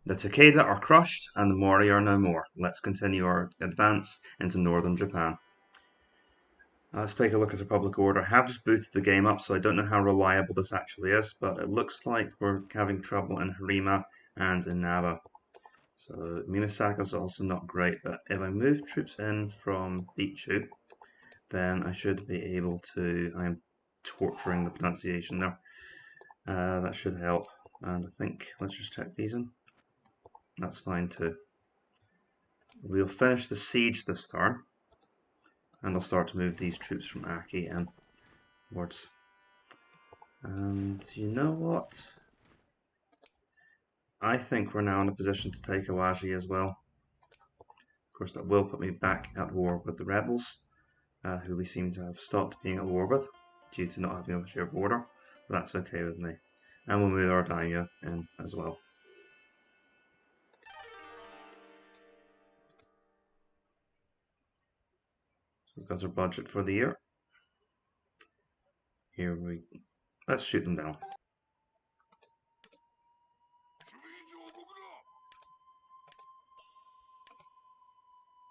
The Takeda are crushed and the Mori are no more. Let's continue our advance into northern Japan. Let's take a look at the public order. I have just booted the game up, so I don't know how reliable this actually is, but it looks like we're having trouble in Harima and in Naba. So Mimasaka is also not great, but if I move troops in from Bichu, then I should be able to... I'm torturing the pronunciation there. That should help. And I think, let's just check these in. That's fine too. We'll finish the siege this turn, and I'll start to move these troops from Aki inwards. And you know what? I think we're now in a position to take Awaji as well. Of course, that will put me back at war with the rebels, who we seem to have stopped being at war with due to not having a shared border. But that's okay with me. And we'll move our daimyo in as well. So we've got our budget for the year. Let's shoot them down.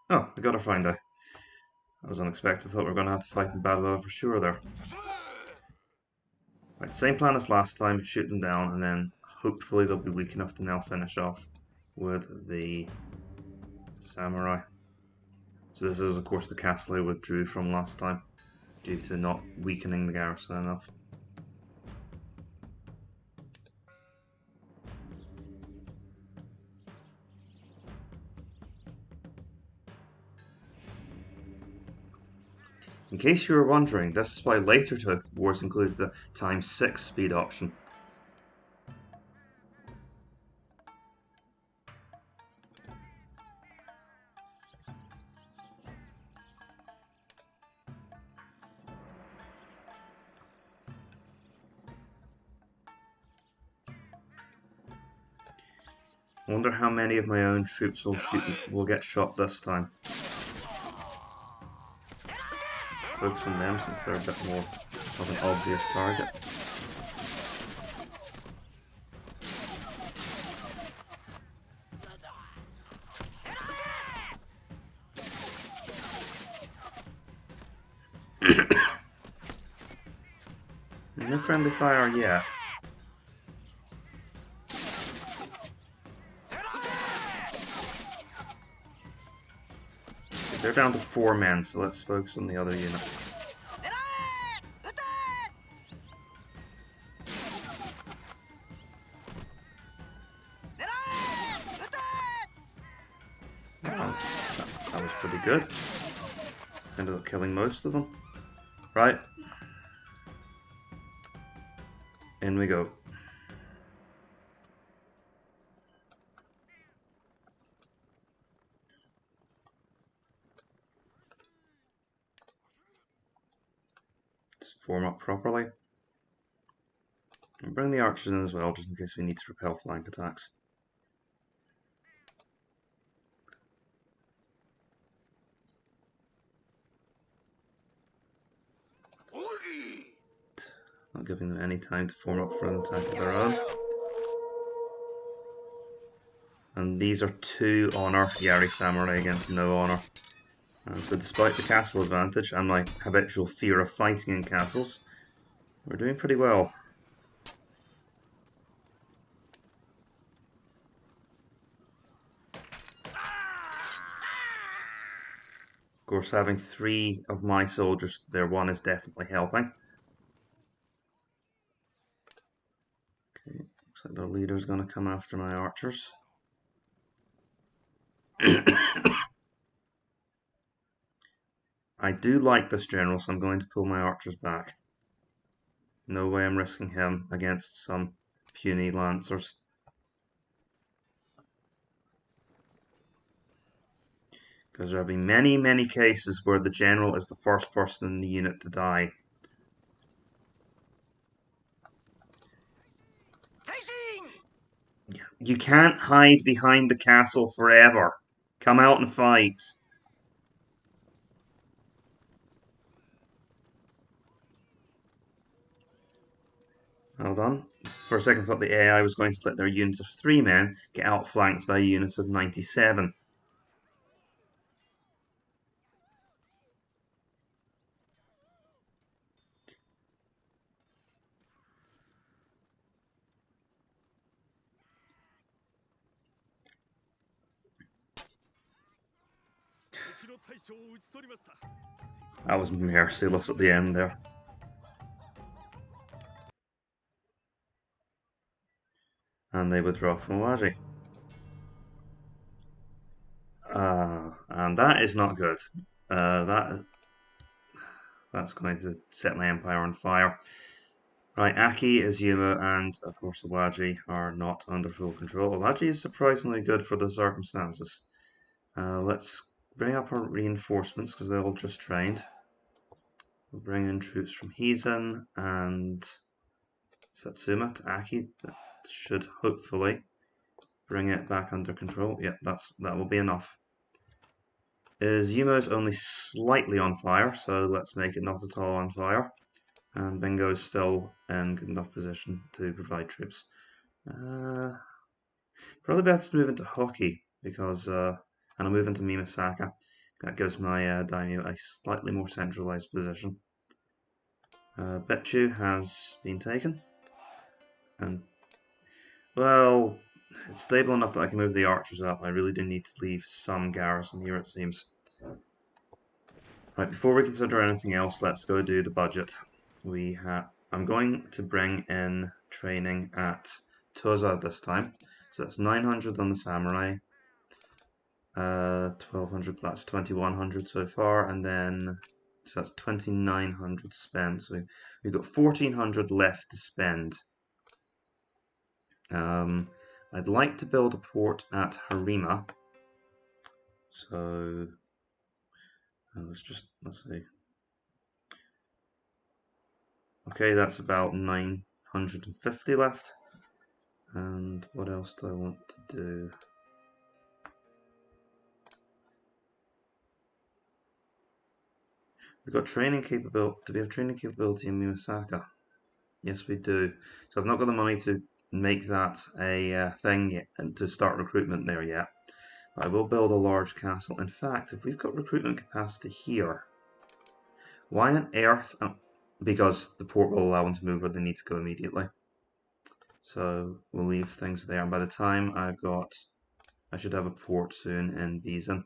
Oh, we got our fine day. That was unexpected. I thought we were going to have to fight in bad weather for sure there. Right, same plan as last time, shoot them down, and then hopefully they'll be weak enough to now finish off with the samurai. So this is of course the castle I withdrew from last time, due to not weakening the garrison enough. In case you were wondering, this is why later Total Wars included the ×6 speed option. I wonder how many of my own troops will get shot this time. Focus on them since they're a bit more of an obvious target. No friendly fire yet. They're down to 4 men, so let's focus on the other unit. That was pretty good. Ended up killing most of them. Right. In we go. Just form up properly. And bring the archers in as well, just in case we need to repel flank attacks. Not giving them any time to form up for an attack of their own. And these are 2 honor Yari Samurai against no honor. And so despite the castle advantage and my habitual fear of fighting in castles, we're doing pretty well. Of course, having 3 of my soldiers there, 1 is definitely helping. Okay, looks like their leader's going to come after my archers. I do like this general, so I'm going to pull my archers back. No way I'm risking him against some puny lancers. Because there have been many, many cases where the general is the first person in the unit to die. You can't hide behind the castle forever. Come out and fight. Hold on. For a second I thought the AI was going to let their units of 3 men get outflanked by units of 97. That was merciless at the end there. And they withdraw from Owaji. And that is not good. That's going to set my empire on fire. Right, Aki, Izuma, and of course Owaji are not under full control. Owaji is surprisingly good for the circumstances. Let's bring up our reinforcements because they're all just trained. We'll bring in troops from Hizen and Satsuma to Aki. That should hopefully bring it back under control. Yep, that will be enough. Izumo's only slightly on fire, so let's make it not at all on fire. And Bingo's still in good enough position to provide troops. Probably better to move into hockey because, and I'll move into Mimasaka. That gives my daimyo a slightly more centralized position. Betchu has been taken, and well, it's stable enough that I can move the archers up. I really do need to leave some garrison here, it seems. Right, before we consider anything else, let's go do the budget. I'm going to bring in training at Toza this time. So that's 900 on the samurai, 1200, that's 2100 so far, and then so that's 2900 spent. So we've got 1400 left to spend. I'd like to build a port at Harima. So let's see. Okay, that's about 950 left. And what else do I want to do? We've got training capability. Do we have training capability in Mimasaka? Yes, we do. So I've not got the money to make that a thing yet and to start recruitment there yet. But I will build a large castle. In fact, if we've got recruitment capacity here, why on earth? Because the port will allow them to move where they need to go immediately. So we'll leave things there. And by the time I should have a port soon in Bizen.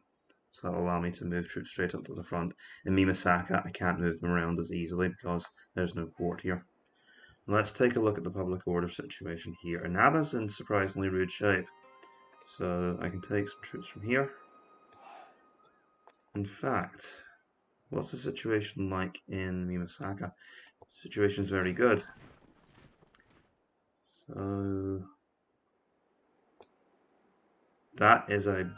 So that will allow me to move troops straight up to the front. In Mimasaka, I can't move them around as easily because there's no port here. Let's take a look at the public order situation here. Inaba's in surprisingly rude shape. So I can take some troops from here. In fact, what's the situation like in Mimasaka? The situation is very good. So that is a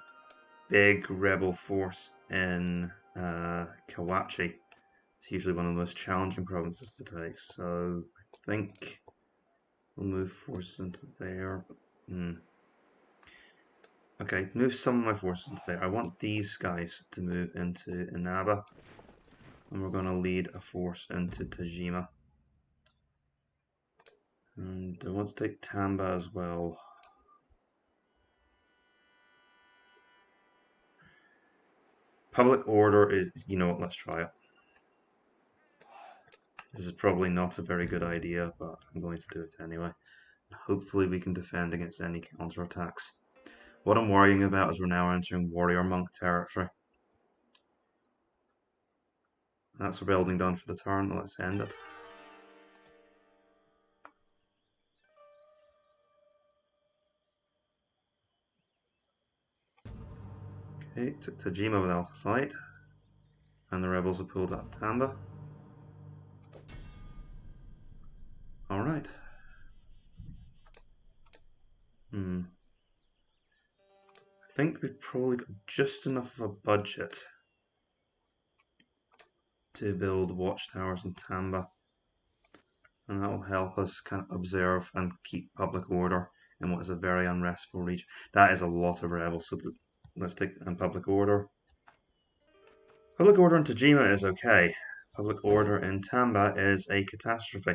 big rebel force in Kawachi. It's usually one of the most challenging provinces to take, so I think we'll move forces into there. Okay, move some of my forces into there. I want these guys to move into Inaba, and we're going to lead a force into Tajima. And I want to take Tamba as well. Public order is, you know what, let's try it. This is probably not a very good idea, but I'm going to do it anyway. Hopefully we can defend against any counterattacks. What I'm worrying about is we're now entering warrior monk territory. That's a building done for the turn, let's end it. Okay, took Tajima without a fight. And the rebels have pulled out Tamba. Alright. I think we've probably got just enough of a budget to build watchtowers in Tamba. And that will help us kind of observe and keep public order in what is a very unrestful region. That is a lot of rebels, so let's take public order. Public order in Tajima is okay. Public order in Tamba is a catastrophe.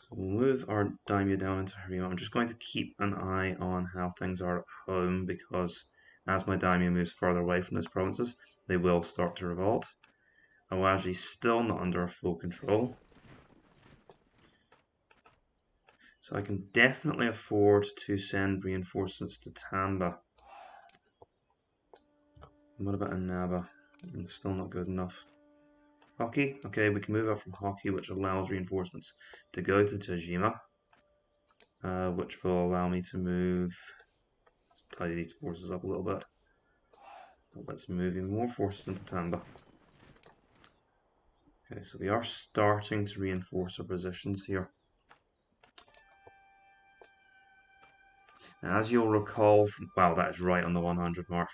So we'll move our daimyo down into Harima. I'm just going to keep an eye on how things are at home, because as my daimyo moves further away from those provinces, they will start to revolt. Awaji's still not under full control, so I can definitely afford to send reinforcements to Tamba. What about Inaba? It's still not good enough. Hockey? Okay, we can move up from Hockey, which allows reinforcements to go to Tajima, which will allow me to move. Let's tidy these forces up a little bit. Let's move in more forces into Tamba. Okay, so we are starting to reinforce our positions here. Now, as you'll recall from, wow, that is right on the 100 mark.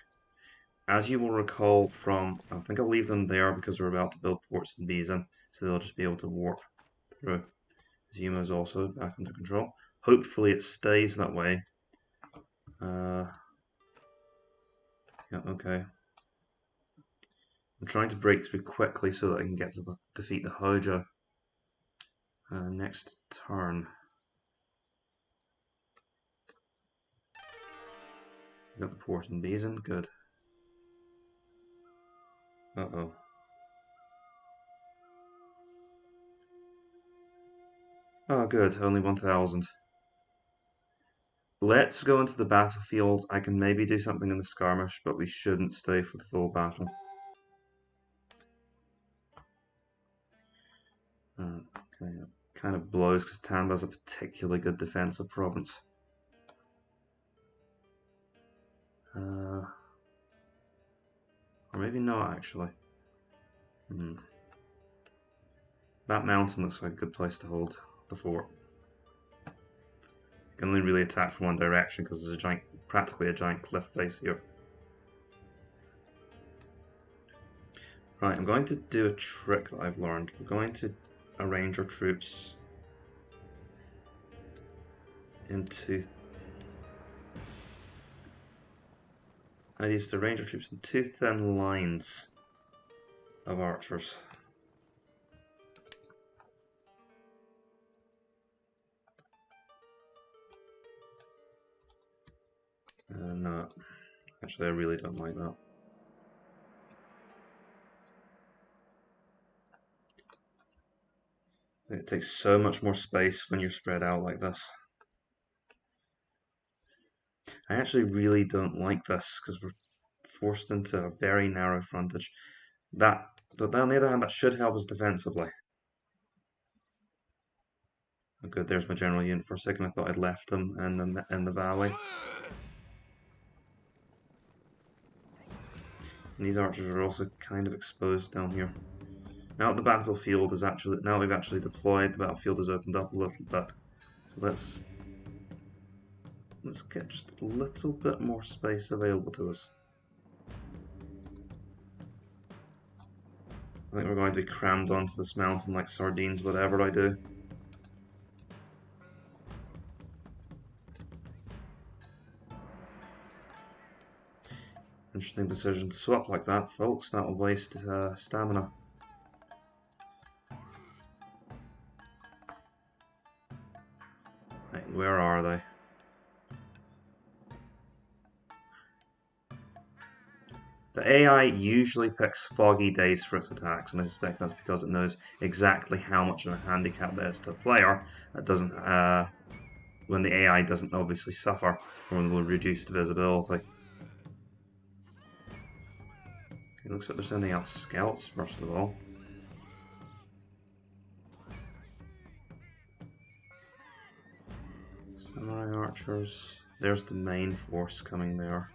As you will recall from, I think I'll leave them there because we're about to build ports in Bizen, so they'll just be able to warp through. Zuma is also back under control. Hopefully it stays that way. Yeah, okay. I'm trying to break through quickly so that I can get to defeat the Hojo next turn. Got the port in Bizen, good. Uh-oh. Oh, good, only 1,000. Let's go into the battlefield. I can maybe do something in the skirmish, but we shouldn't stay for the full battle. Okay, it kind of blows because Tamba's a particularly good defensive province. Or maybe not, actually. That mountain looks like a good place to hold the fort. You can only really attack from one direction because there's a giant, practically a giant cliff face here. Right, I'm going to do a trick that I've learned. We're going to arrange our troops into... I used to arrange our troops in two thin lines of archers. No, actually I really don't like that. It takes so much more space when you're spread out like this. I actually really don't like this because we're forced into a very narrow frontage. But on the other hand, that should help us defensively. Oh, good, there's my general unit. For a second, I thought I'd left him in the valley. And these archers are also kind of exposed down here. Now the battlefield is actually, now we've actually deployed, the battlefield has opened up a little bit. So let's get just a little bit more space available to us. I think we're going to be crammed onto this mountain like sardines, whatever I do. Interesting decision to swap like that, folks. That'll waste stamina. Right, where are they? The AI usually picks foggy days for its attacks, and I suspect that's because it knows exactly how much of a handicap that is to a player. That doesn't, when the AI doesn't obviously suffer from the reduced visibility. It looks like they're sending out scouts first of all. Samurai archers. There's the main force coming there.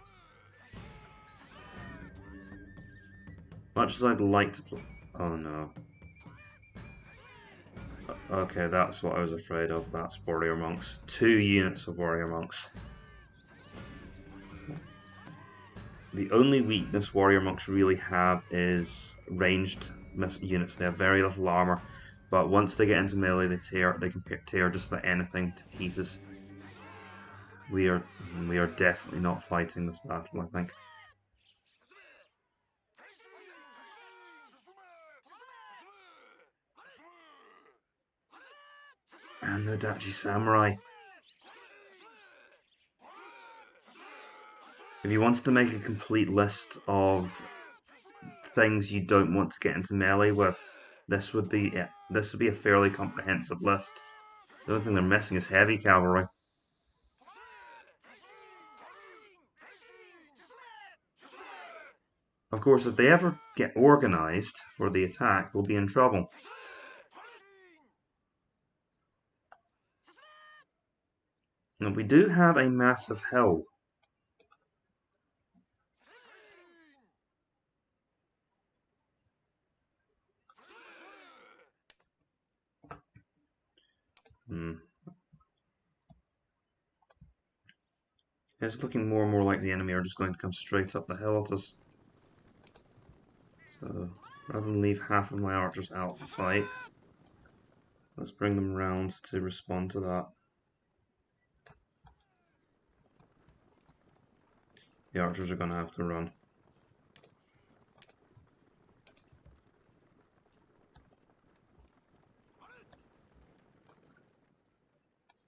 Much as I'd like to play... Oh no. Okay, that's what I was afraid of. That's warrior monks. 2 units of warrior monks. The only weakness warrior monks really have is ranged units. They have very little armor, but once they get into melee, they can tear just about anything to pieces. We are definitely not fighting this battle, I think. And no Dachi Samurai. If you wanted to make a complete list of things you don't want to get into melee with, this would be it. This would be a fairly comprehensive list. The only thing they're missing is heavy cavalry. Of course, if they ever get organized for the attack, we'll be in trouble. Now, we do have a massive hill. It's looking more and more like the enemy are just going to come straight up the hill at us. So, rather than leave half of my archers out to fight, let's bring them round to respond to that. The archers are going to have to run.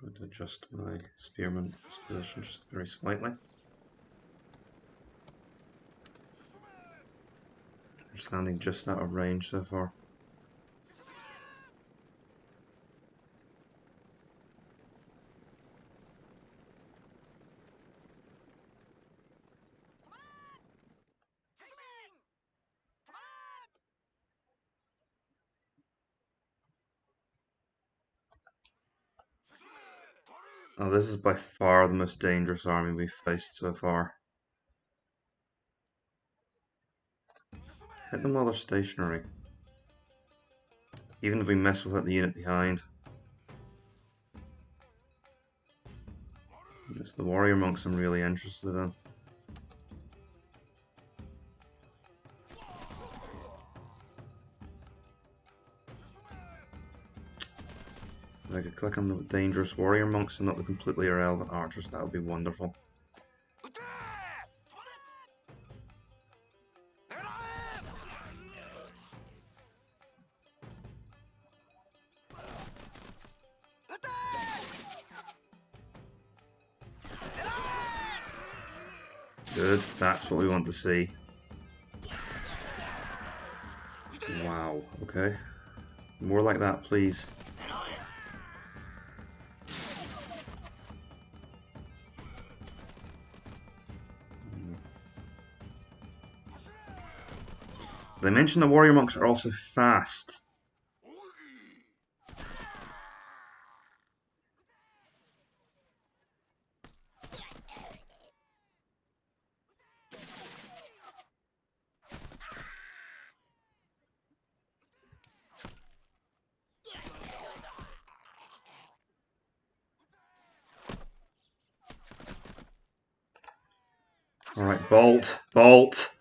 I'm going to adjust my spearman's position just very slightly. They're standing just out of range so far. Oh, this is by far the most dangerous army we've faced so far. Hit them while they're stationary. Even if we miss, we'll hit the unit behind. It's the warrior monks I'm really interested in. If I could click on the dangerous warrior monks and not the completely irrelevant archers, that would be wonderful. Good, that's what we want to see. Wow, okay. More like that, please. They mentioned the warrior monks are also fast. Alright, bolt, bolt.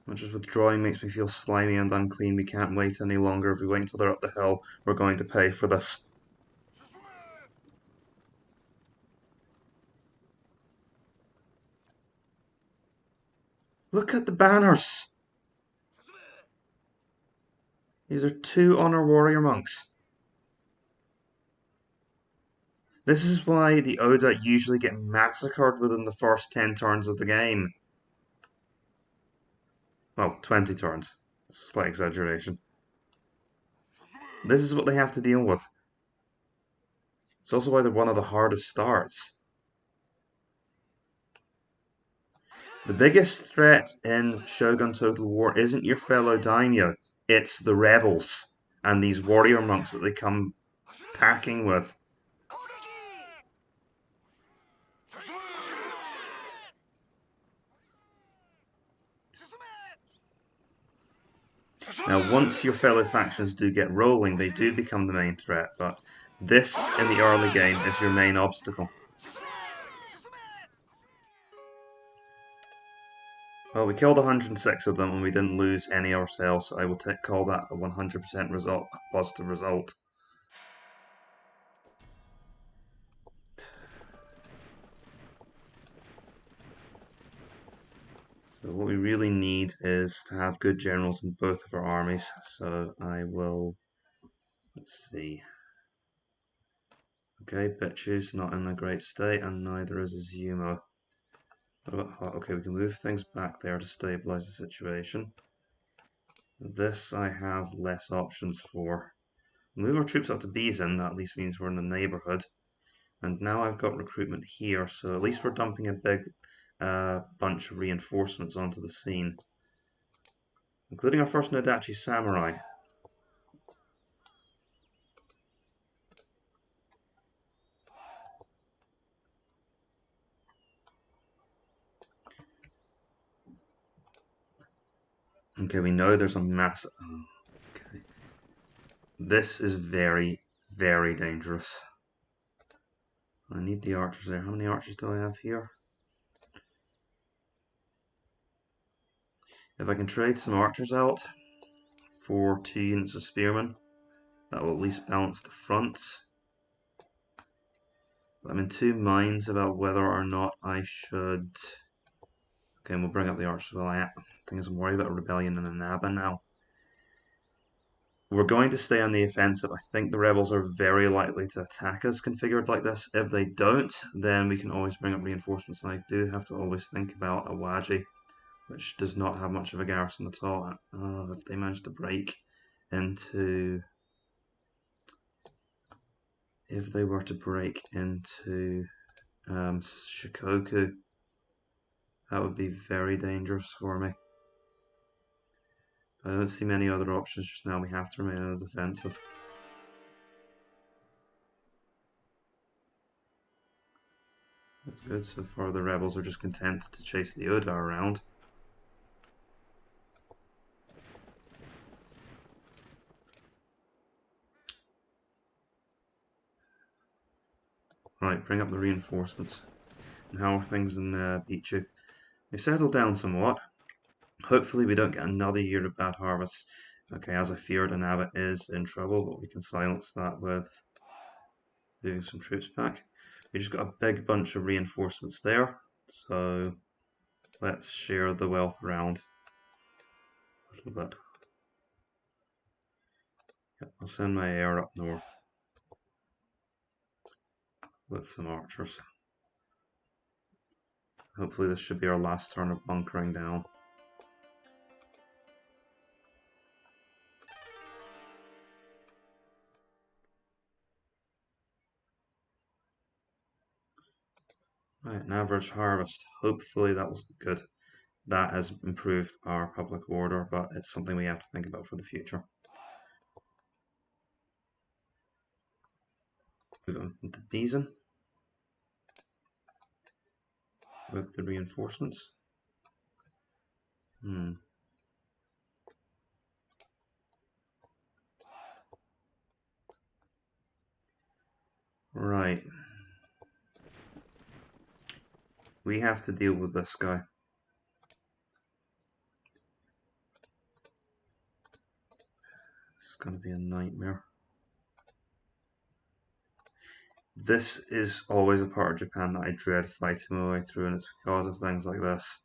Much as withdrawing makes me feel slimy and unclean, we can't wait any longer. If we wait until they're up the hill, we're going to pay for this. Look at the banners! These are 2 honor warrior monks. This is why the Oda usually get massacred within the first 10 turns of the game. Well, 20 turns. It's a slight exaggeration. This is what they have to deal with. It's also why they're one of the hardest starts. The biggest threat in Shogun Total War isn't your fellow daimyo, it's the rebels and these warrior monks that they come packing with. Now, once your fellow factions do get rolling, they do become the main threat, but this, in the early game, is your main obstacle. Well, we killed 106 of them and we didn't lose any ourselves, so I will call that a 100% result, positive result. But what we really need is to have good generals in both of our armies. So I will, let's see. Okay, Bitchu's not in a great state, and neither is Izuma. What about Hot? Okay, we can move things back there to stabilize the situation. This I have less options for. Move our troops up to Bizen, that at least means we're in the neighborhood. And now I've got recruitment here, so at least we're dumping a big bunch of reinforcements onto the scene. Including our first Nodachi samurai. Okay, we know there's a massive... Oh, okay. This is very, very dangerous. I need the archers there. How many archers do I have here? If I can trade some archers out for 2 units of spearmen, that will at least balance the fronts. But I'm in 2 minds about whether or not I should... Okay, and we'll bring up the archers. Well, I think I'm worried about a rebellion in Inaba now. We're going to stay on the offensive. I think the rebels are very likely to attack us configured like this. If they don't, then we can always bring up reinforcements. And I do have to always think about Awaji, which does not have much of a garrison at all. If they manage to break into... If they were to break into Shikoku, that would be very dangerous for me. I don't see many other options just now. We have to remain on the defensive. That's good. So far the rebels are just content to chase the Oda around. Right, bring up the reinforcements. And how are things in Bichu? We've settled down somewhat. Hopefully we don't get another year of bad harvests. Okay, as I feared, Inaba is in trouble, but we can silence that with moving some troops back. We just got a big bunch of reinforcements there, so let's share the wealth around a little bit. Yep, I'll send my heir up north with some archers. Hopefully this should be our last turn of bunkering down. Right, an average harvest. Hopefully that was good. That has improved our public order, but it's something we have to think about for the future. Move on into Bizen with the reinforcements. Right. We have to deal with this guy. It's going to be a nightmare. This is always a part of Japan that I dread fighting my way through, and it's because of things like this.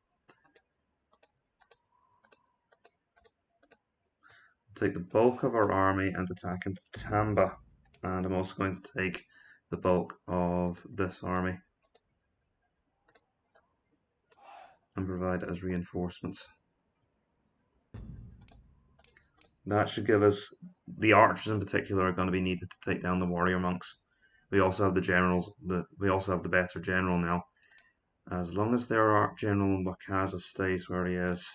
Take the bulk of our army and attack into Tamba, and I'm also going to take the bulk of this army and provide it as reinforcements. That should give us, the archers in particular are going to be needed to take down the warrior monks. We also have the generals, we also have the better general now. As long as their general in Wakaza stays where he is.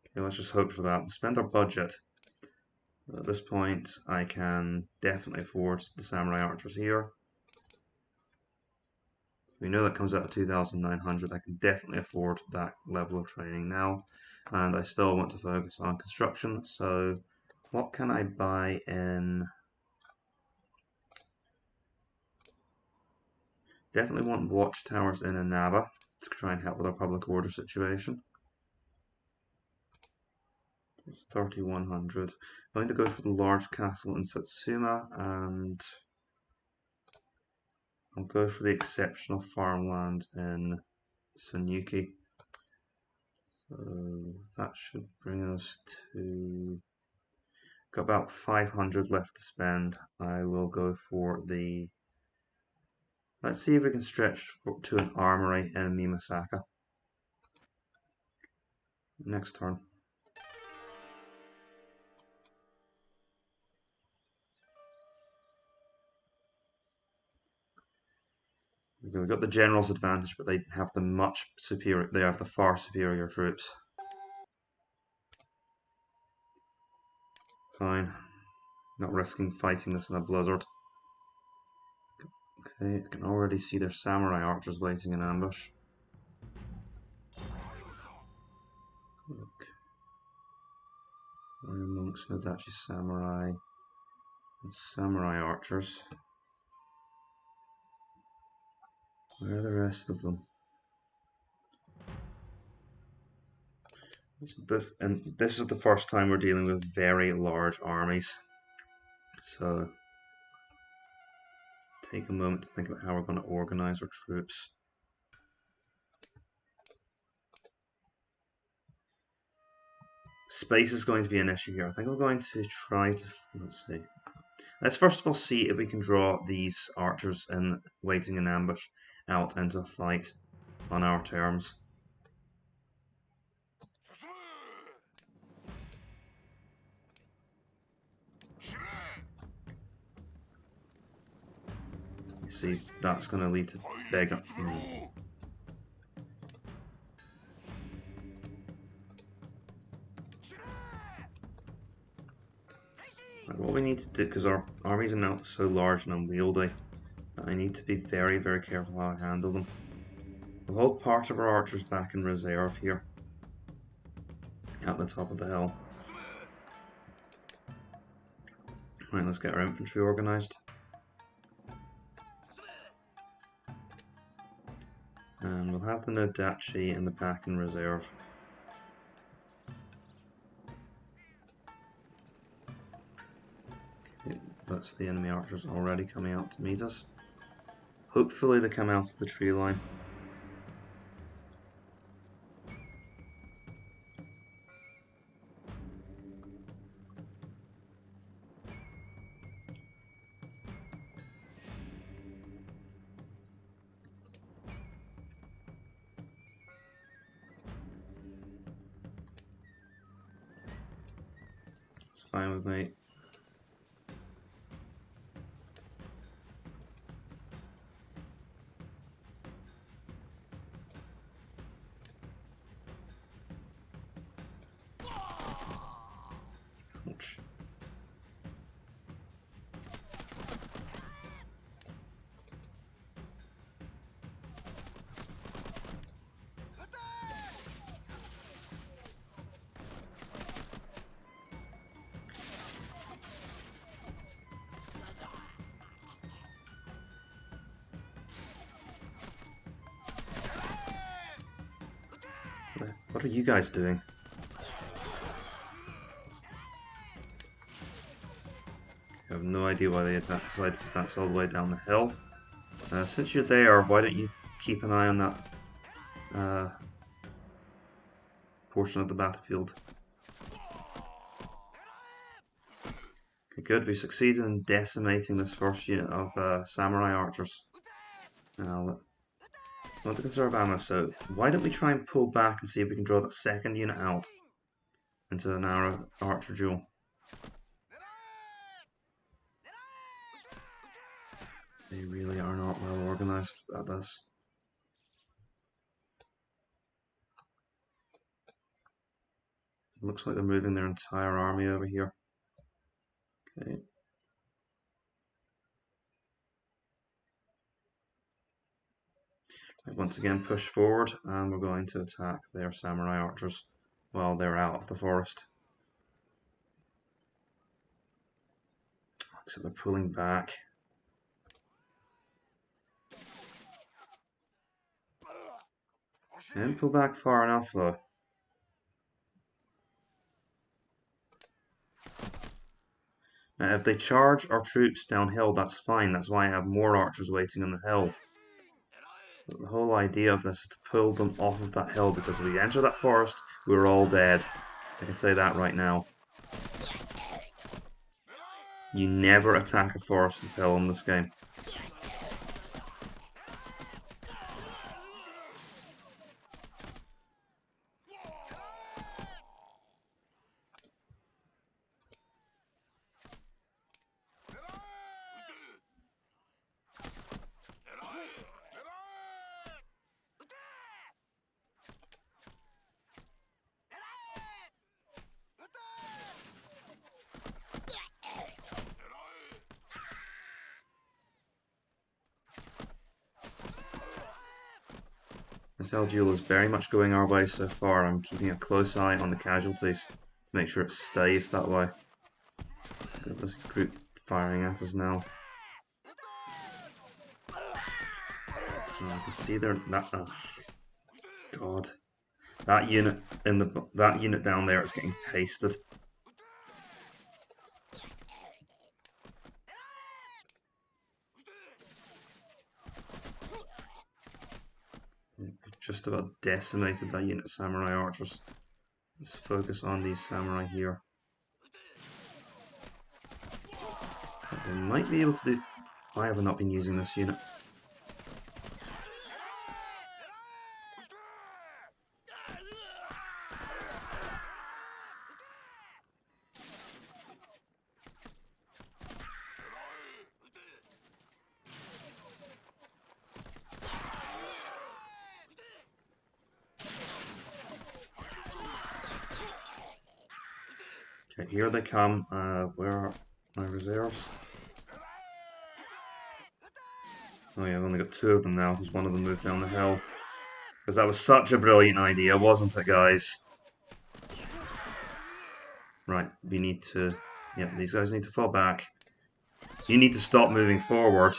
Okay, let's just hope for that. We'll spend our budget. At this point, I can definitely afford the samurai archers here. We know that comes out at 2,900. I can definitely afford that level of training now. And I still want to focus on construction. So what can I buy in? Definitely want watchtowers in Inaba to try and help with our public order situation. 3,100. I'm going to go for the large castle in Satsuma and I'll go for the exceptional farmland in Sanuki. So that should bring us to... Got about 500 left to spend. I will go for the... Let's see if we can stretch to an armory in Mimasaka. Next turn. We've got the general's advantage, but they have the much superior. They have the far superior troops. Fine. Not risking fighting this in a blizzard. Okay, I can already see their samurai archers waiting in ambush. Look. Warrior monks, Nodachi samurai, and samurai archers. Where are the rest of them? This is the first time we're dealing with very large armies. So let's take a moment to think about how we're going to organize our troops. Space is going to be an issue here. I think we're going to try to, let's see. Let's first of all see if we can draw these archers in waiting in ambush out into a fight on our terms. You see, that's going to lead to big... What we need to do, because our armies are now so large and unwieldy, I need to be very, very careful how I handle them. We'll hold part of our archers back in reserve here, at the top of the hill. Right, let's get our infantry organised. And we'll have the Nodachi in the back in reserve. Okay, that's the enemy archers already coming out to meet us. Hopefully they come out of the tree line. It's fine with me. Ouch. What are you guys doing? I have no idea why they decided to advance all the way down the hill. Since you're there, why don't you keep an eye on that portion of the battlefield? Okay, good. We succeeded in decimating this first unit of samurai archers. Now, I want to conserve ammo, so why don't we try and pull back and see if we can draw that second unit out into an archer duel. They really are not well organised at this. It looks like they're moving their entire army over here. Okay. Once again push forward, and we're going to attack their samurai archers while they're out of the forest. Looks like they're pulling back. Didn't pull back far enough though. Now, Now, if they charge our troops downhill, that's fine. That's why I have more archers waiting on the hill. But the whole idea of this is to pull them off of that hill, because if we enter that forest, we're all dead. I can say that right now. You never attack a forested hill in this game. This duel is very much going our way so far. I'm keeping a close eye on the casualties to make sure it stays that way. Got this group firing at us now. I can see God, that unit down there is getting pasted. Just about decimated that unit of samurai archers. Let's focus on these samurai here. What they might be able to do. Why have I not been using this unit? Okay, here they come. Where are my reserves? Oh yeah, I've only got 2 of them now, because one of them moved down the hill. Because that was such a brilliant idea, wasn't it, guys? Right, we need to... Yeah, these guys need to fall back. You need to stop moving forward.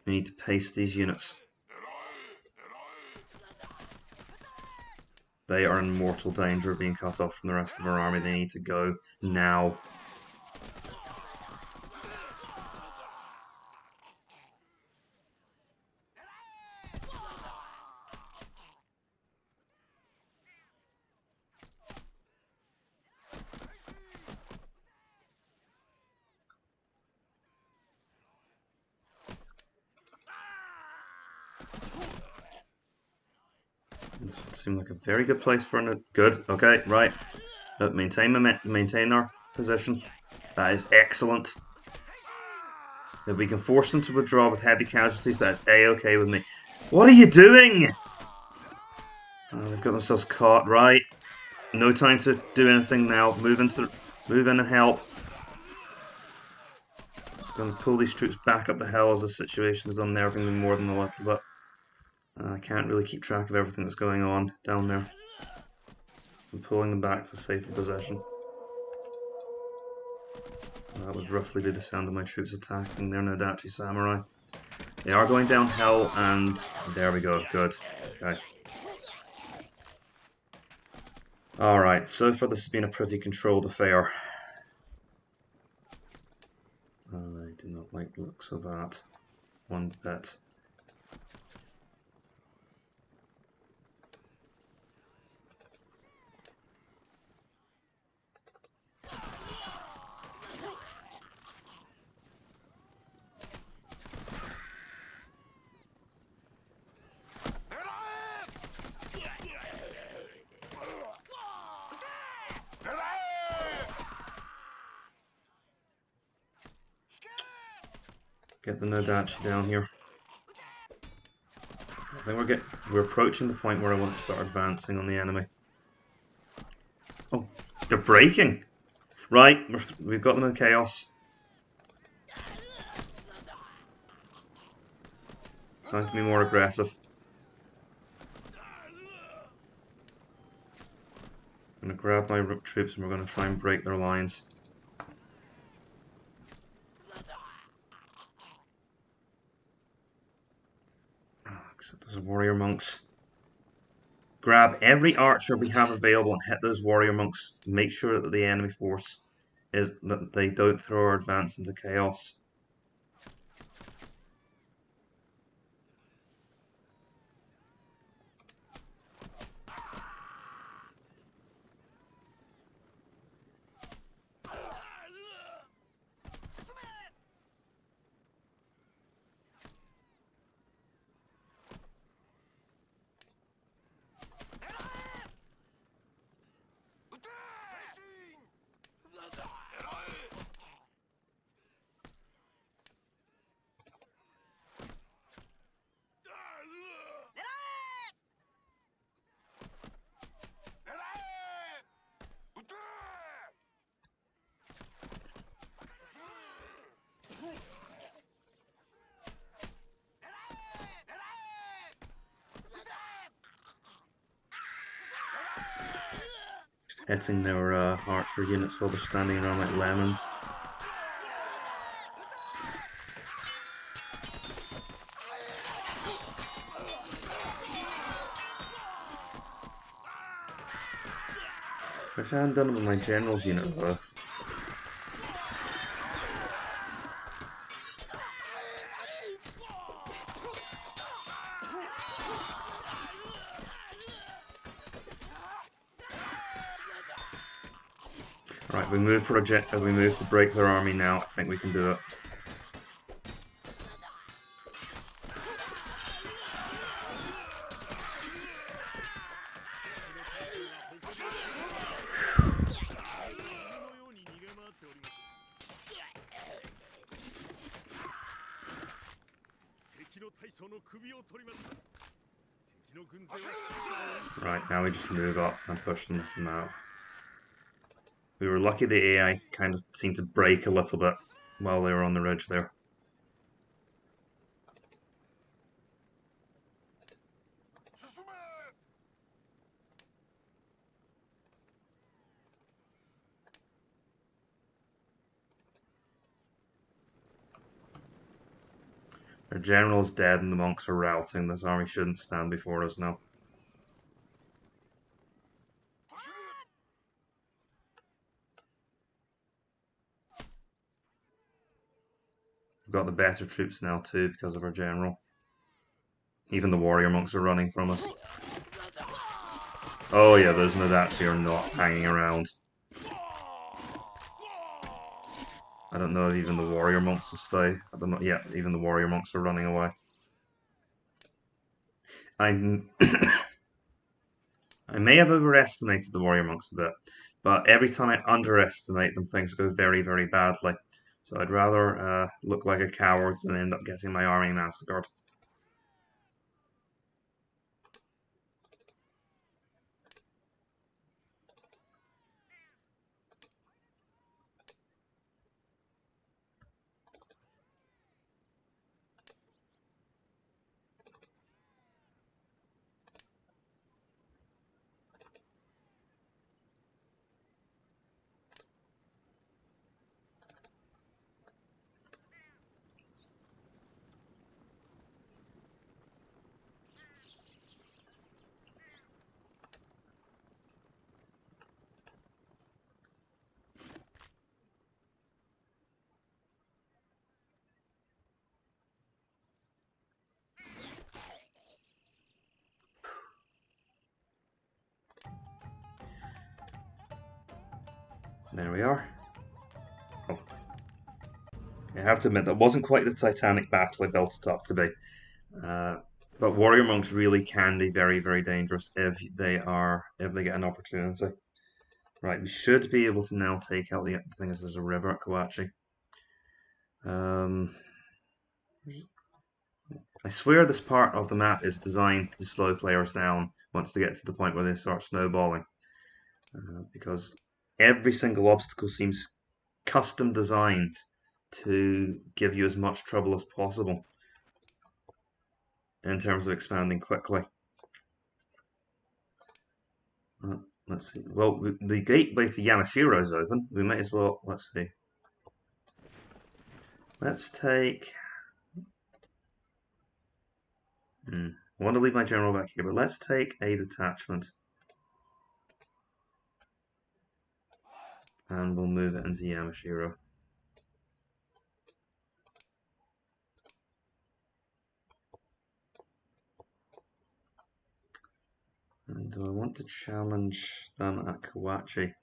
We need to pace these units. They are in mortal danger of being cut off from the rest of our army. They need to go now. This would seem like a very good place for an... Good, okay, right. Maintain our position. That is excellent. If we can force them to withdraw with heavy casualties, that is A-okay with me. What are you doing? They've got themselves caught, right. No time to do anything now. Move in and help. I'm going to pull these troops back up the hill as the situation is unnerving me more than a little bit. I can't really keep track of everything that's going on down there. I'm pulling them back to safer possession. That would roughly be the sound of my troops attacking their Nodachi samurai. They are going downhill, and there we go. Good. Okay. Alright, so far this has been a pretty controlled affair. I do not like the looks of that one bit. Get the Nodachi down here. I think we're approaching the point where I want to start advancing on the enemy. Oh, they're breaking! Right, we've got them in chaos. Time to be more aggressive. I'm going to grab my troops and we're going to try and break their lines. Except those warrior monks. Grab every archer we have available and hit those warrior monks. Make sure that the enemy force is that they don't throw our advance into chaos. Hitting their archer units while they're standing around like lemons. Wish I hadn't done it with my general's unit though. Right, we move to break their army now. I think we can do it. Right, now we just move up and push them from out. We were lucky the AI kind of seemed to break a little bit while they were on the ridge there. Our general's dead and the monks are routing. This army shouldn't stand before us now. We've got the better troops now too because of our general. Even the warrior monks are running from us. Oh yeah, those Nodatsu are not hanging around. I don't know if even the warrior monks will stay. I don't know. Yeah, even the warrior monks are running away. I'm I may have overestimated the warrior monks a bit, but every time I underestimate them, things go very, very badly. So I'd rather look like a coward than end up getting my army massacred. There we are. Oh. I have to admit, that wasn't quite the titanic battle I built it up to be. But warrior monks really can be very, very dangerous if they get an opportunity. Right, we should be able to now take out the thing is there's a river at Kawachi. I swear this part of the map is designed to slow players down once they get to the point where they start snowballing. Because every single obstacle seems custom designed to give you as much trouble as possible in terms of expanding quickly. Let's see. Well, the gateway to Yamashiro is open. We might as well. Let's see. Let's take. I want to leave my general back here, but let's take a detachment. and we'll move it into Yamashiro. And do I want to challenge them at Kawachi?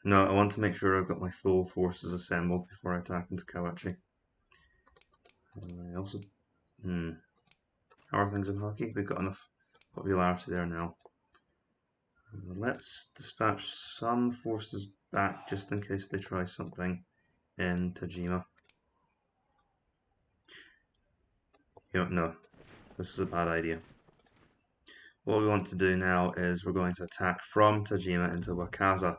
No, I want to make sure I've got my full forces assembled before I attack into Kawachi. I also, how are things in hockey? We've got enough popularity there now. Let's dispatch some forces back just in case they try something in Tajima. No, this is a bad idea. What we want to do now is we're going to attack from Tajima into Wakaza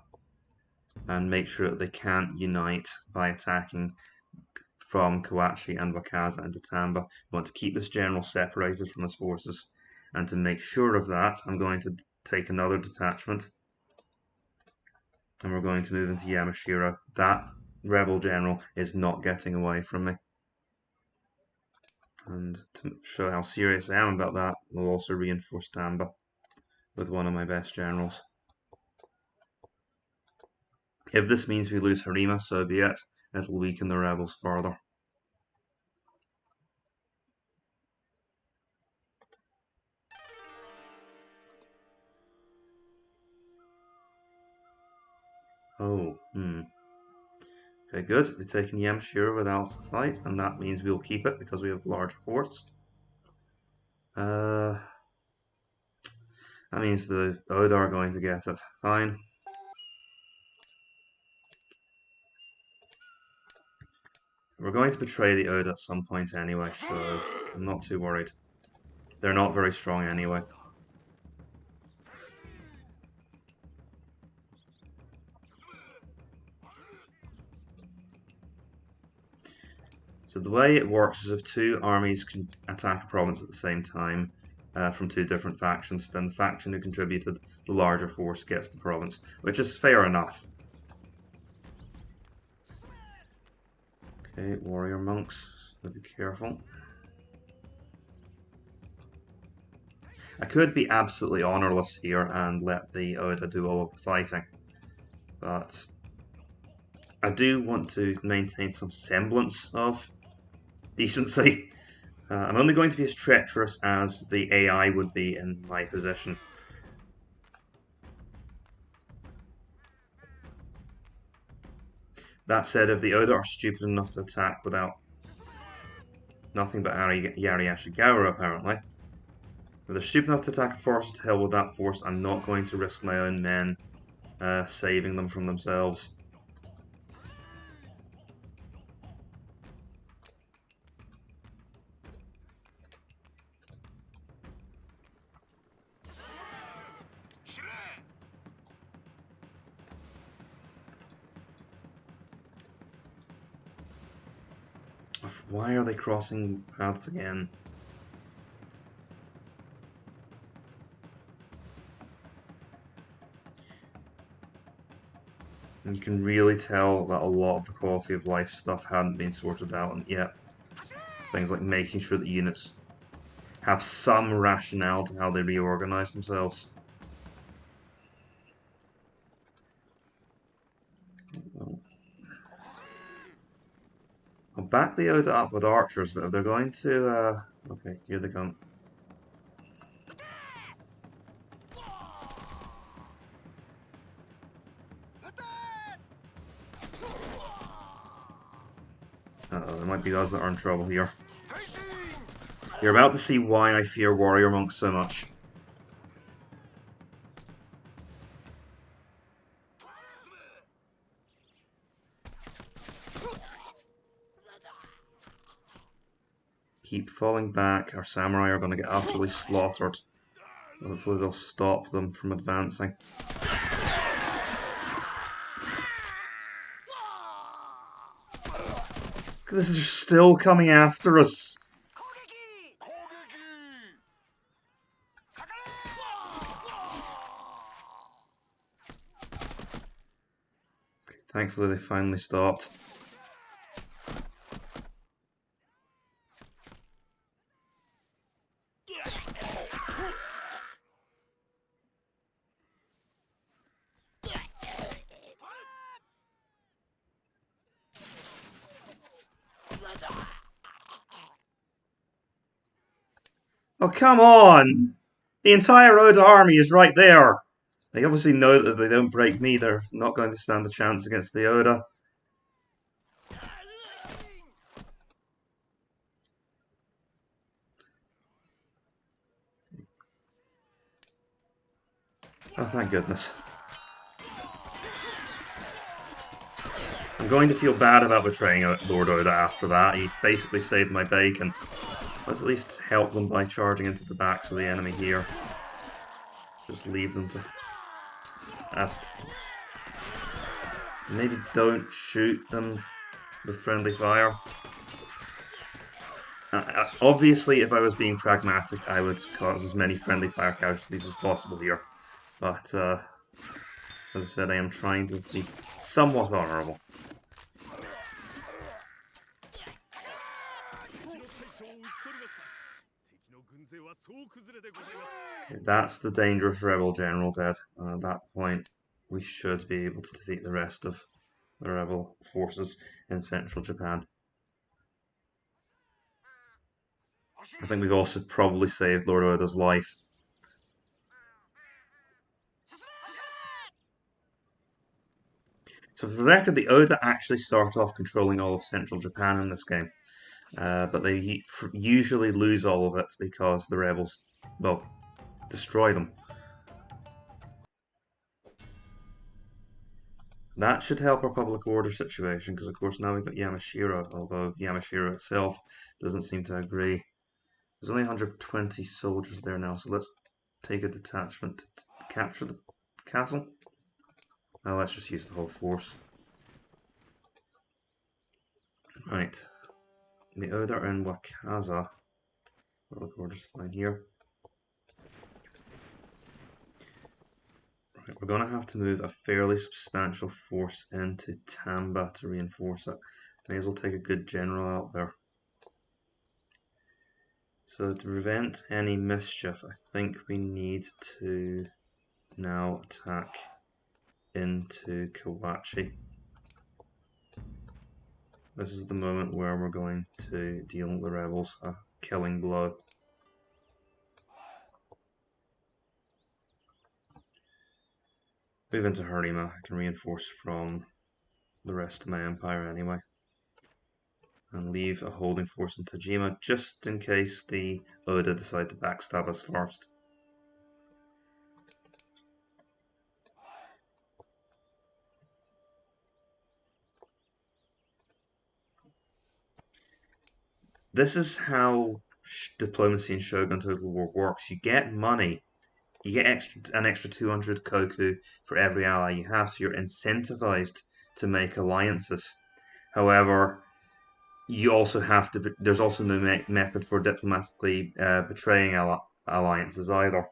and make sure that they can't unite by attacking from Kawachi and Wakaza into Tamba. We want to keep this general separated from his forces, and to make sure of that, I'm going to take another detachment and we're going to move into Yamashiro. That rebel general is not getting away from me. And to show how serious I am about that, we'll also reinforce Tamba with one of my best generals. If this means we lose Harima, so be it. It'll weaken the rebels further. Oh, Okay, good. We've taken Yamashiro without a fight, and that means we'll keep it because we have the larger force. That means the Oda are going to get it. Fine. We're going to betray the Oda at some point anyway, so I'm not too worried. They're not very strong anyway. So the way it works is if two armies can attack a province at the same time from two different factions, then the faction who contributed the larger force gets the province, which is fair enough. Okay, warrior monks, so be careful. I could be absolutely honourless here and let the Oda do all of the fighting, but I do want to maintain some semblance of decency. I'm only going to be as treacherous as the AI would be in my position. That said, if the Oda are stupid enough to attack without nothing but Yari Ashigawa, apparently, if they're stupid enough to attack a forest to hell with that force, I'm not going to risk my own men saving them from themselves. Why are they crossing paths again? And you can really tell that a lot of the quality of life stuff hadn't been sorted out yet. Things like making sure that units have some rationale to how they reorganize themselves. I'll back the Oda up with archers, but if they're going to... okay, here they come. Uh-oh, there might be those that are in trouble here. You're about to see why I fear warrior monks so much. Keep falling back. Our samurai are going to get utterly slaughtered. Hopefully they'll stop them from advancing. This is still coming after us. Thankfully they finally stopped. Oh, come on! The entire Oda army is right there! They obviously know that if they don't break me, they're not going to stand a chance against the Oda. Oh, thank goodness. I'm going to feel bad about betraying Lord Oda after that. He basically saved my bacon. Let's at least help them by charging into the backs of the enemy here. Just leave them to... Maybe don't shoot them with friendly fire. Obviously, if I was being pragmatic, I would cause as many friendly fire casualties as possible here. But, as I said, I am trying to be somewhat honourable. Okay, that's the dangerous rebel general dead. At that point, we should be able to defeat the rest of the rebel forces in central Japan. I think we've also probably saved Lord Oda's life. So for the record, the Oda actually start off controlling all of central Japan in this game. But they usually lose all of it because the rebels, well, destroy them. That should help our public order situation, because of course now we've got Yamashiro, although Yamashiro itself doesn't seem to agree. There's only 120 soldiers there now, so let's take a detachment to capture the castle. Now let's just use the whole force. Right. The Oda are in Wakaza. Public order's fine here. Right, we're going to have to move a fairly substantial force into Tamba to reinforce it. May as well take a good general out there. So to prevent any mischief, I think we need to now attack into Kawachi. This is the moment where we're going to deal with the rebels a killing blow. Move into Harima. I can reinforce from the rest of my empire anyway. And leave a holding force in Tajima just in case the Oda decide to backstab us first. This is how diplomacy in Shogun Total War works. You get money. You get an extra 200 koku for every ally you have, so you're incentivized to make alliances. However, you also have to. There's also no method for diplomatically betraying alliances either.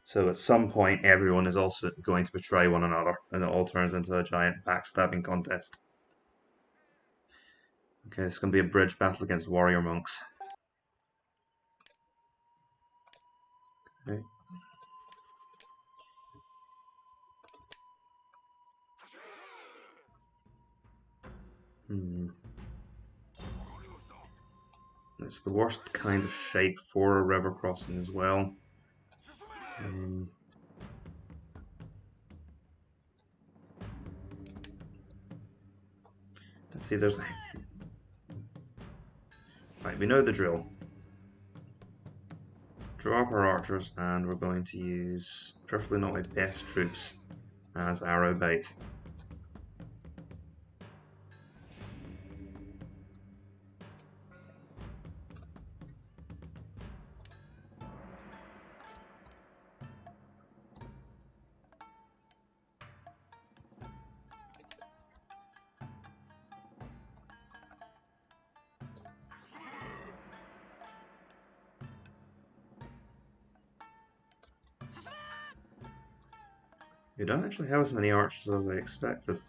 So at some point, everyone is also going to betray one another, and it all turns into a giant backstabbing contest. Okay, it's going to be a bridge battle against warrior monks. Okay. It's the worst kind of shape for a river crossing as well. Let's see, there's... Right, we know the drill. Draw up our archers, and we're going to use, preferably not my best troops, as arrow bait. We don't actually have as many archers as I expected.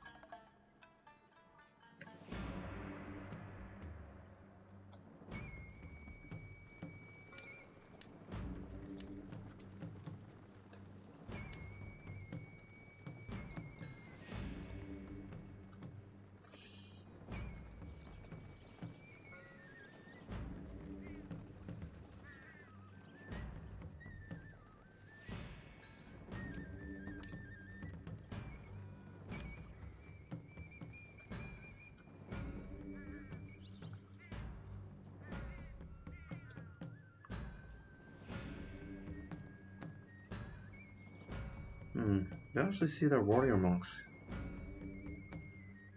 Don't actually see their warrior monks.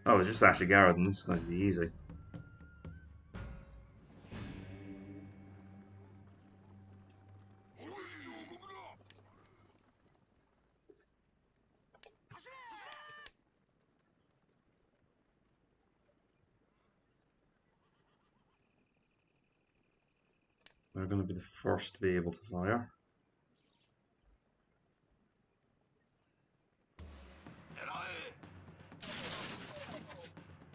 Oh, it's just Ashigaru, then this is going to be easy. They're going to be the first to be able to fire.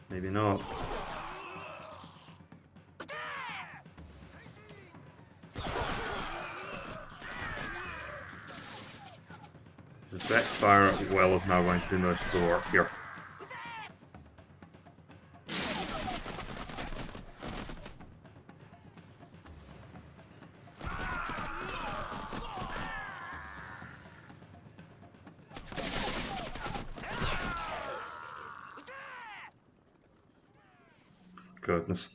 Maybe not. I suspect fire well is now going to do most of the work here. Goodness.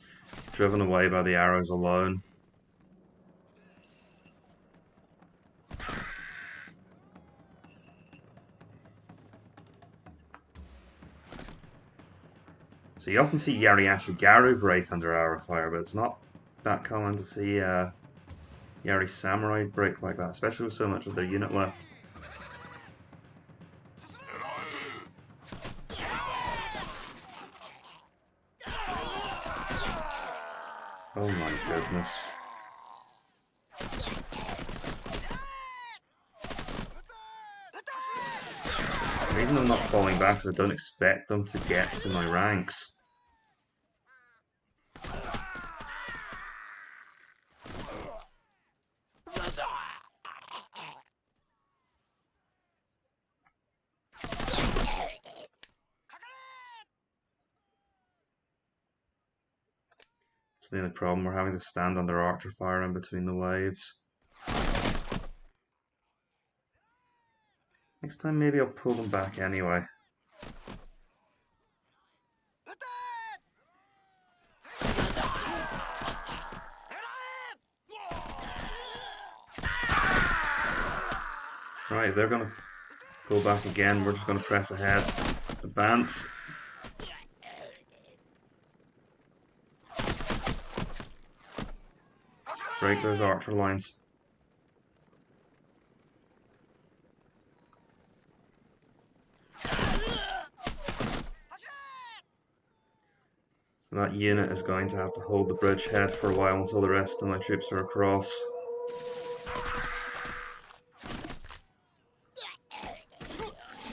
Driven away by the arrows alone. So you often see Yari Ashigaru break under arrow fire, but it's not that common to see Yari Samurai break like that, especially with so much of their unit left. Oh my goodness. The reason I'm not falling back is I don't expect them to get to my ranks. It's the only problem, we're having to stand under archer fire in between the waves. Next time maybe I'll pull them back anyway. Right, if they're going to go back again, we're just going to press ahead. Advance. Break those archer lines. That unit is going to have to hold the bridgehead for a while until the rest of my troops are across.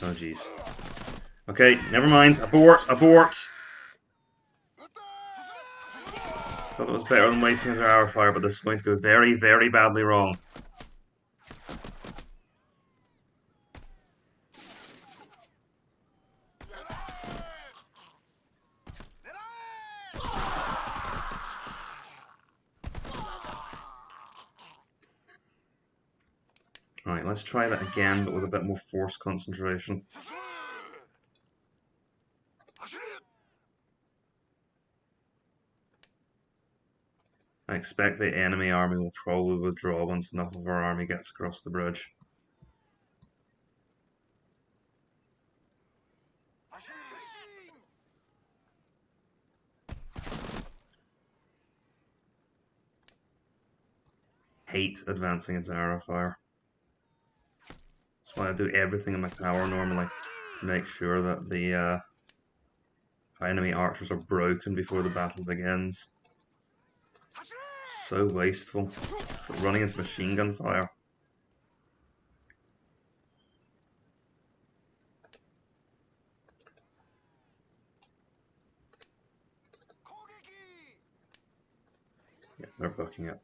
Oh jeez. Okay, never mind. Abort! Abort! Thought it was better than waiting under arrow fire, but this is going to go very, very badly wrong. Alright, let's try that again, but with a bit more force concentration. I expect the enemy army will probably withdraw once enough of our army gets across the bridge. Hate advancing into arrow fire. That's why I do everything in my power normally to make sure that the enemy archers are broken before the battle begins. So wasteful. It's like running into machine gun fire. Yeah, they're booking it.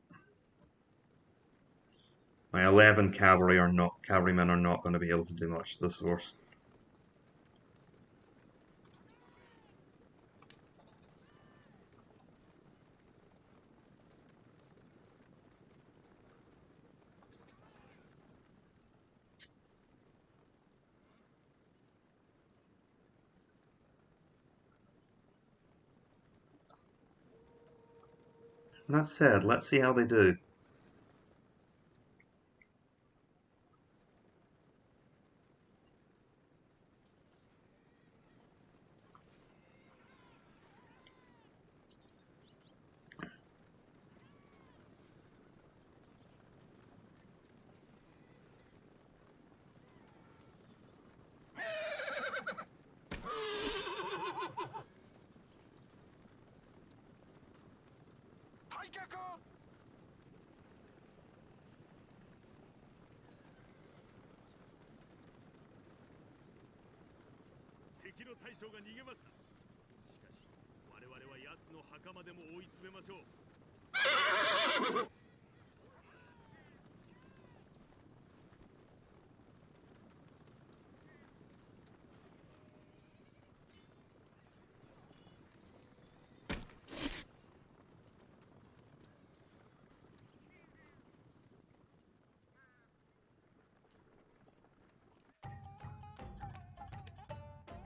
My 11 cavalrymen are not going to be able to do much to this force. That said, let's see how they do. –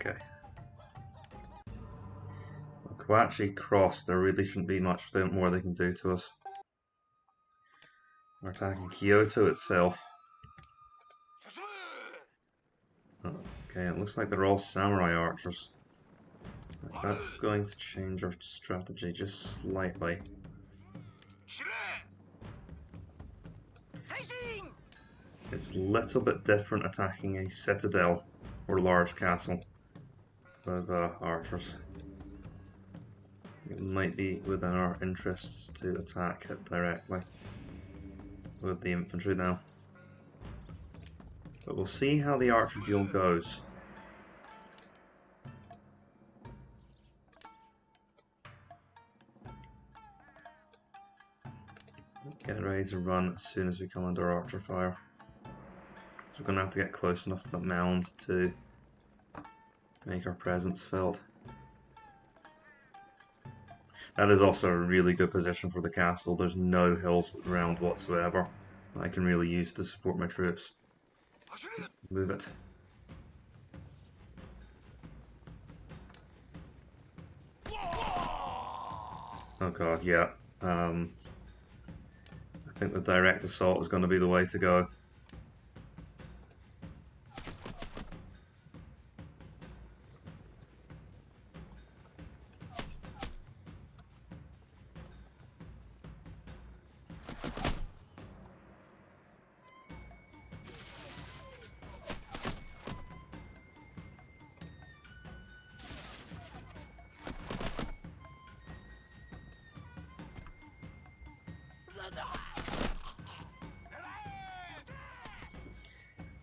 Okay. If we actually cross, there really shouldn't be much more they can do to us. We're attacking Kyoto itself. Okay, it looks like they're all samurai archers. That's going to change our strategy just slightly. It's a little bit different attacking a citadel or large castle with archers. It might be within our interests to attack it directly with the infantry now. But we'll see how the archer duel goes. Get ready to run as soon as we come under archer fire. So we're going to have to get close enough to the mound to make our presence felt. That is also a really good position for the castle. There's no hills around whatsoever that I can really use to support my troops. Move it. Oh god, yeah. I think the direct assault is going to be the way to go.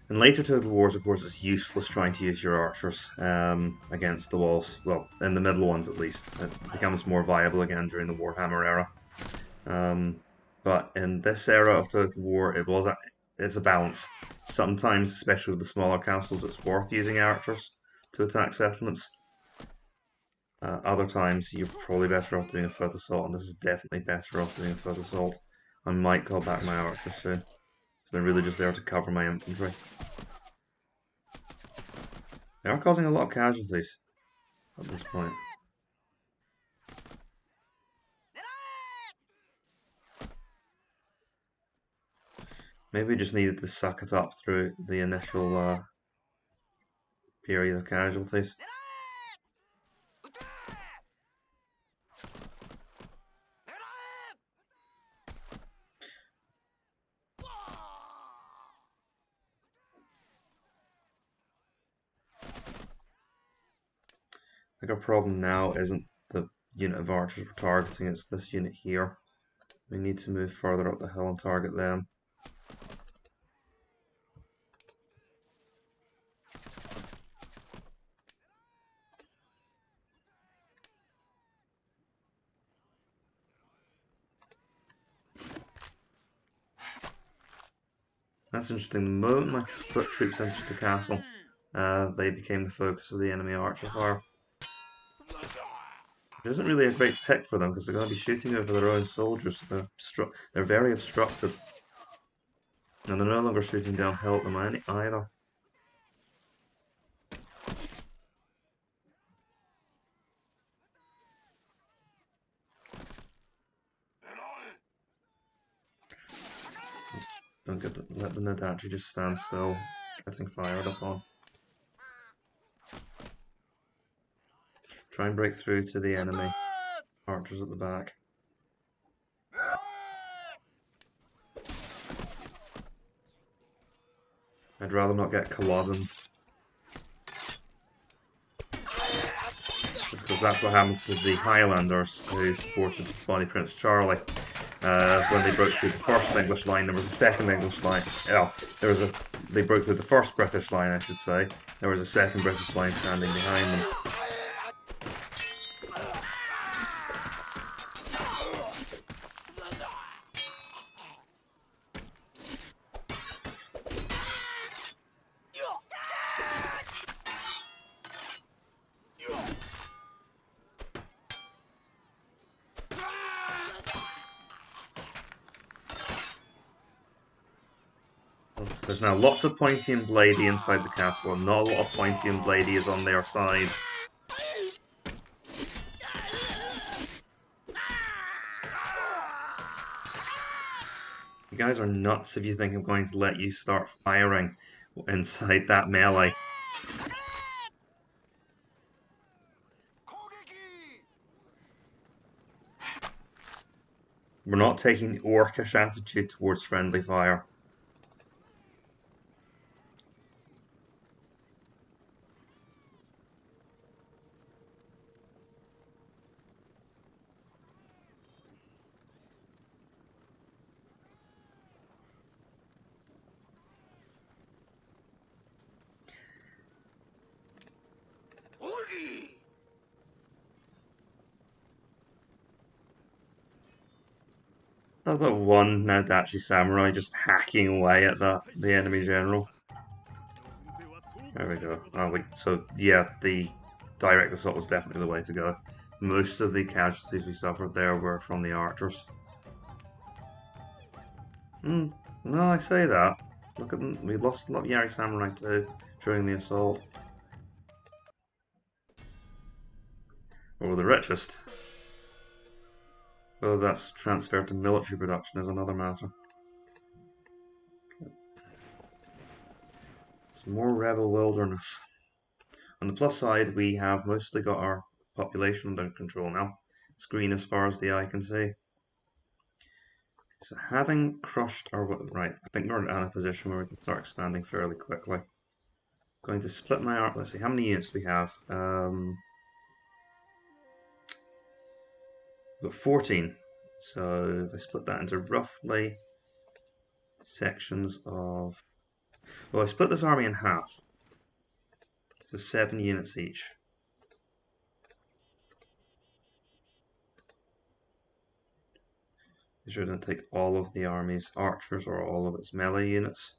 In later Total Wars, of course, it's useless trying to use your archers against the walls. Well, in the middle ones at least. It becomes more viable again during the Warhammer era. But in this era of Total War, it's a balance. Sometimes, especially with the smaller castles, it's worth using archers to attack settlements. Other times, you're probably better off doing a foot assault, and this is definitely better off doing a foot assault. I might call back my archers soon. So they're really just there to cover my infantry. They are causing a lot of casualties at this point. Maybe we just needed to suck it up through the initial period of casualties. I think our problem now isn't the unit of archers we're targeting, it's this unit here. We need to move further up the hill and target them. That's interesting. The moment my foot troops entered the castle, they became the focus of the enemy archer fire. It isn't really a great pick for them because they're going to be shooting over their own soldiers. So they're very obstructed. And they're no longer shooting downhill at them either. Let the Nadachi just stand still, getting fired upon. Try and break through to the enemy archers at the back. I'd rather not get Culloden. Because that's what happened to the Highlanders who supported Bonnie Prince Charlie. When they broke through the first English line, there was a second English line. Oh, they broke through the first British line, I should say. There was a second British line standing behind them. There's now lots of pointy and bladey inside the castle, and not a lot of pointy and bladey is on their side. You guys are nuts if you think I'm going to let you start firing inside that melee. We're not taking the orcish attitude towards friendly fire. Oh, that one Nadachi samurai just hacking away at the enemy general. There we go. So yeah, the direct assault was definitely the way to go. Most of the casualties we suffered there were from the archers. No, I say that. Look at them. We lost a lot of Yari samurai too during the assault. Or the richest. Whether that's transferred to military production is another matter. Okay. Some more rebel wilderness. On the plus side, we have mostly got our population under control now. It's green as far as the eye can see. So having crushed our... Right, I think we're in a position where we can start expanding fairly quickly. Going to split my army. Let's see, how many units do we have? We've got 14. So if I split that into roughly sections of... Well, I split this army in half. So 7 units each. Be sure to take all of the army's archers or all of its melee units.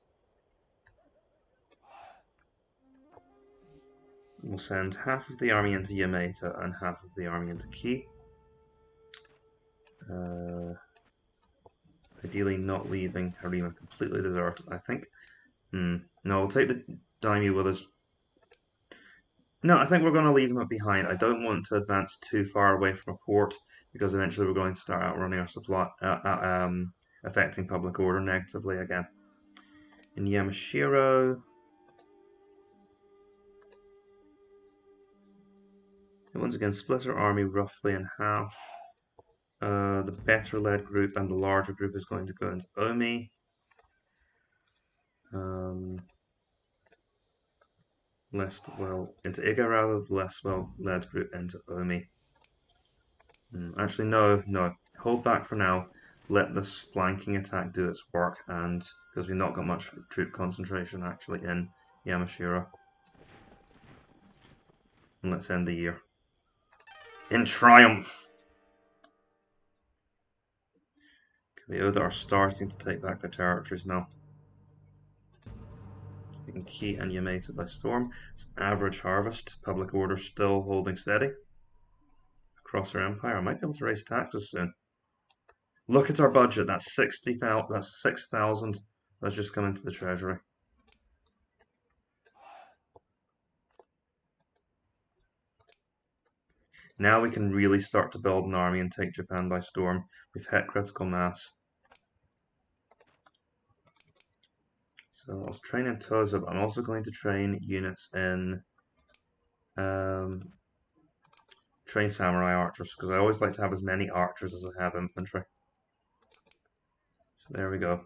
We'll send half of the army into Yamata and half of the army into Ki. Ideally not leaving Harima completely deserted, I think. No, we'll take the daimyo with us. No, I think we're going to leave them behind. I don't want to advance too far away from a port, because eventually we're going to start outrunning our supply, affecting public order negatively again. In Yamashiro, once again, split our army roughly in half. The better led group and the larger group is going to go into Omi. Into Iga rather, the less well led group into Omi. Actually, no. Hold back for now. Let this flanking attack do its work, and because we've not got much troop concentration actually in Yamashiro. And let's end the year in triumph. The Oda are starting to take back their territories now. Taking Ki and Yamata by storm. It's an average harvest. Public order still holding steady across our empire. I might be able to raise taxes soon. Look at our budget. That's 60,000. That's 6,000. That's just come into the treasury. Now we can really start to build an army and take Japan by storm. We've hit critical mass. So I'll train in Tozo, but I'm also going to train units in train samurai archers, because I always like to have as many archers as I have infantry. So there we go.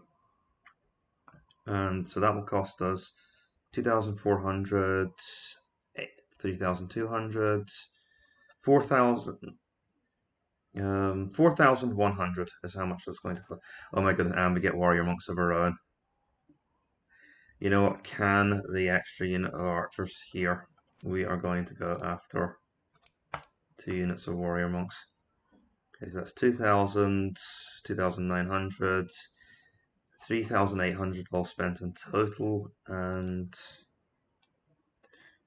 And so that will cost us 2,400, 3,200, 4,000. 4,100 is how much it's going to cost. Oh my goodness, and we get warrior monks of our own. You know what? Can the extra unit of archers here? We are going to go after 2 units of warrior monks. Okay, so that's 2,000, 2,900, 3,800 all spent in total, and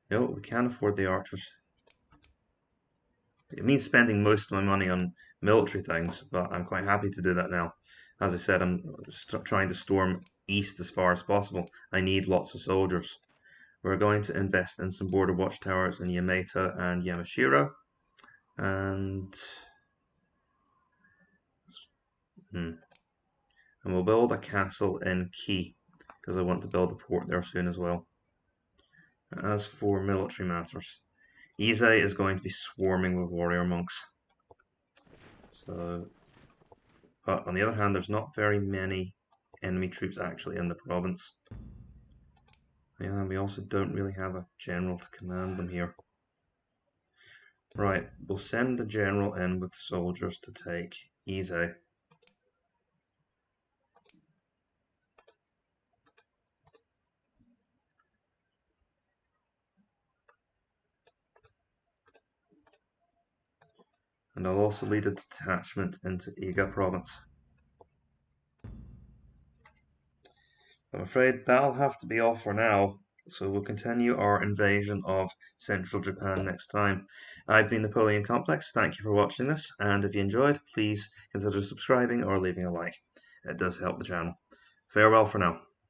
you know, we can't afford the archers. It means spending most of my money on military things, but I'm quite happy to do that now. As I said, I'm trying to storm east as far as possible. I need lots of soldiers. We're going to invest in some border watchtowers in Yamato and Yamashiro, and we'll build a castle in Ki, because I want to build a port there soon as well. As for military matters, Ise is going to be swarming with warrior monks. So, but on the other hand, there's not very many enemy troops actually in the province. Yeah, we also don't really have a general to command them here. Right, we'll send the general in with soldiers to take Ise. And I'll also lead a detachment into Iga province. I'm afraid that'll have to be all for now, so we'll continue our invasion of central Japan next time. I've been Napoleon Complex, thank you for watching this, and if you enjoyed, please consider subscribing or leaving a like. It does help the channel. Farewell for now.